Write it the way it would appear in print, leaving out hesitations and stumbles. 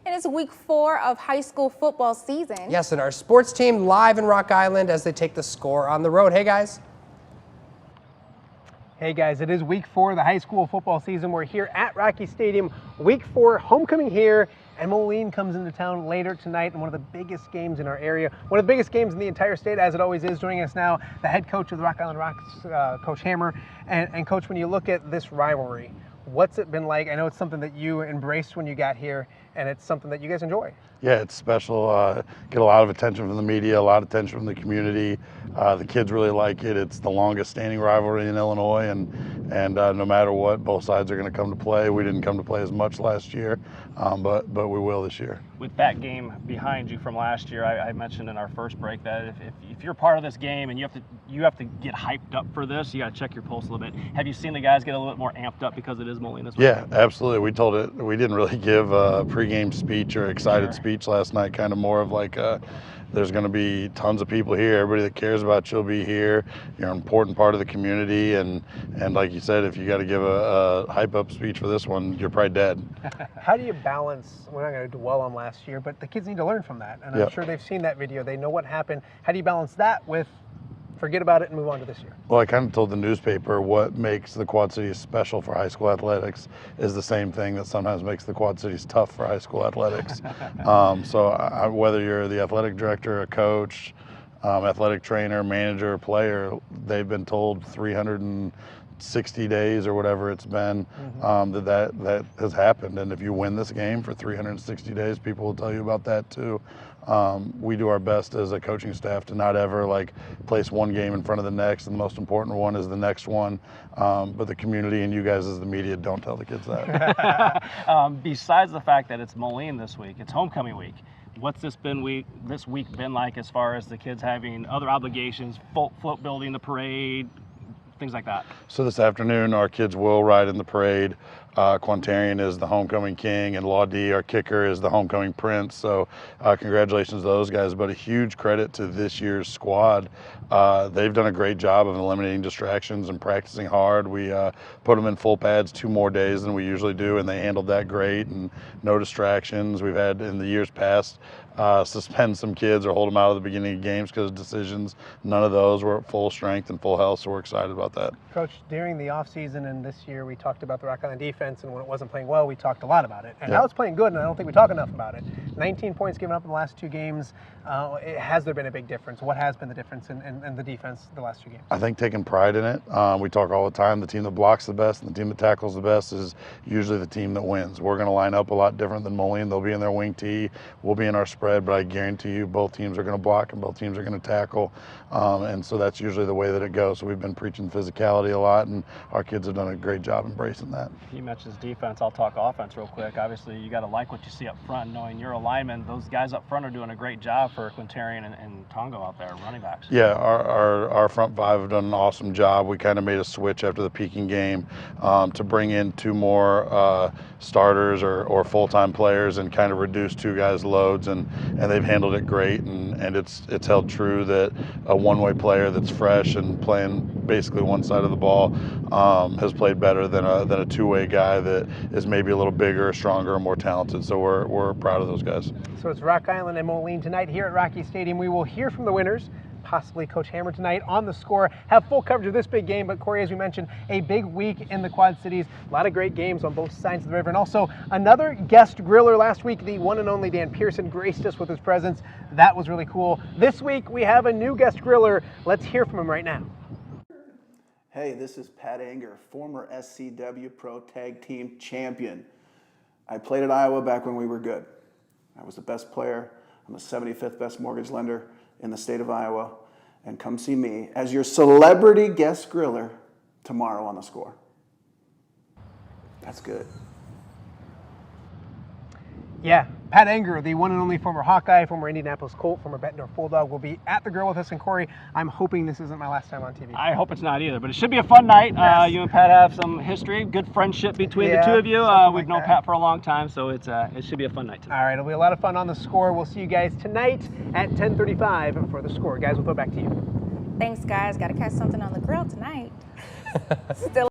And it's week 4 of high school football season. Yes, and our sports team live in Rock Island as they take the score on the road. Hey, guys. Hey guys, it is week 4 of the high school football season. We're here at Rocky Stadium, week 4, homecoming here, and Moline comes into town later tonight in one of the biggest games in our area, one of the biggest games in the entire state, as it always is. Joining us now, the head coach of the Rock Island Rocks, Coach Hammer. And Coach, when you look at this rivalry, what's it been like? I know it's something that you embraced when you got here, and it's something that you guys enjoy. Yeah, it's special. Get a lot of attention from the media, a lot of attention from the community. The kids really like it. It's the longest standing rivalry in Illinois, and no matter what, both sides are going to come to play. We didn't come to play as much last year, but we will this year. With that game behind you from last year, I mentioned in our first break that if you're part of this game and you have to get hyped up for this, you got to check your pulse a little bit. Have you seen the guys get a little bit more amped up because it is Moline this week? Yeah, absolutely. We didn't really give a pregame speech or excited speech last night. Kind of more of like there's going to be tons of people here. Everybody that cares about you'll be here. You're an important part of the community, and like you said, if you got to give a hype up speech for this one, you're probably dead. How do you balance? We're not going to dwell on last year, but the kids need to learn from that, and I'm sure they've seen that video. They know what happened. How do you balance that with forget about it and move on to this year? Well, I kind of told the newspaper what makes the Quad Cities special for high school athletics is the same thing that sometimes makes the Quad Cities tough for high school athletics. Whether you're the athletic director, a coach, athletic trainer, manager, player, they've been told 360 days or whatever it's been that has happened. And if you win this game for 360 days, people will tell you about that too. We do our best as a coaching staff to not ever place one game in front of the next, and the most important one is the next one. But the community and you guys as the media don't tell the kids that. Besides the fact that it's Moline this week, it's homecoming week. What's this week been like as far as the kids having other obligations, float building, the parade, things like that? So this afternoon, our kids will ride in the parade. Quintarian is the homecoming king, and Laudie, our kicker, is the homecoming prince. So congratulations to those guys, but a huge credit to this year's squad. They've done a great job of eliminating distractions and practicing hard. We put them in full pads 2 more days than we usually do, and they handled that great, and no distractions. We've had in the years past suspend some kids or hold them out at the beginning of games because of decisions. None of those were at full strength and full health, so we're excited about that. Coach, during the offseason and this year, we talked about the Rock Island defense, and when it wasn't playing well, we talked a lot about it. And now it's playing good, and I don't think we talk enough about it. 19 points given up in the last 2 games. Has there been a big difference? What has been the difference in the defense the last 2 games? I think taking pride in it. We talk all the time, the team that blocks the best and the team that tackles the best is usually the team that wins. We're going to line up a lot different than Moline. They'll be in their wing tee, we'll be in our spread, but I guarantee you both teams are going to block and both teams are going to tackle. And so that's usually the way that it goes. So we've been preaching physicality a lot, and our kids have done a great job embracing that. You mentioned defense. I'll talk offense real quick. Obviously, you got to like what you see up front. Knowing you're a lineman, those guys up front are doing a great job for Quintarian and Tongo out there, running backs. Yeah, our front 5 have done an awesome job. We kind of made a switch after the Peking game to bring in 2 more starters or full-time players and kind of reduce 2 guys' loads, and they've handled it great, and it's held true that a one-way player that's fresh and playing basically one side of the ball has played better than a 2-way guy that is maybe a little bigger, stronger, and more talented. So we're proud of those guys. So it's Rock Island and Moline tonight here at Rocky Stadium. We will hear from the winners, possibly Coach Hammer tonight on the score. Have full coverage of this big game, but Kory, as we mentioned, a big week in the Quad Cities. A lot of great games on both sides of the river, and also another guest griller last week. The one and only Dan Pearson graced us with his presence. That was really cool. This week we have a new guest griller. Let's hear from him right now. Hey, this is Pat Anger, former SCW Pro Tag Team Champion. I played at Iowa back when we were good. I was the best player. I'm the 75th best mortgage lender in the state of Iowa. And come see me as your celebrity guest griller tomorrow on the score. That's good. Yeah, Pat Anger, the one and only former Hawkeye, former Indianapolis Colt, former Bettendorf Bulldog, will be at the grill with us. And Kory, I'm hoping this isn't my last time on TV. I hope it's not either, but it should be a fun night. Yes. You and Pat have some history, good friendship between the 2 of you. We've known Pat for a long time, so it should be a fun night tonight. All right, it'll be a lot of fun on the score. We'll see you guys tonight at 10:35 for the score. Guys, we'll throw it back to you. Thanks, guys. Got to catch something on the grill tonight. Still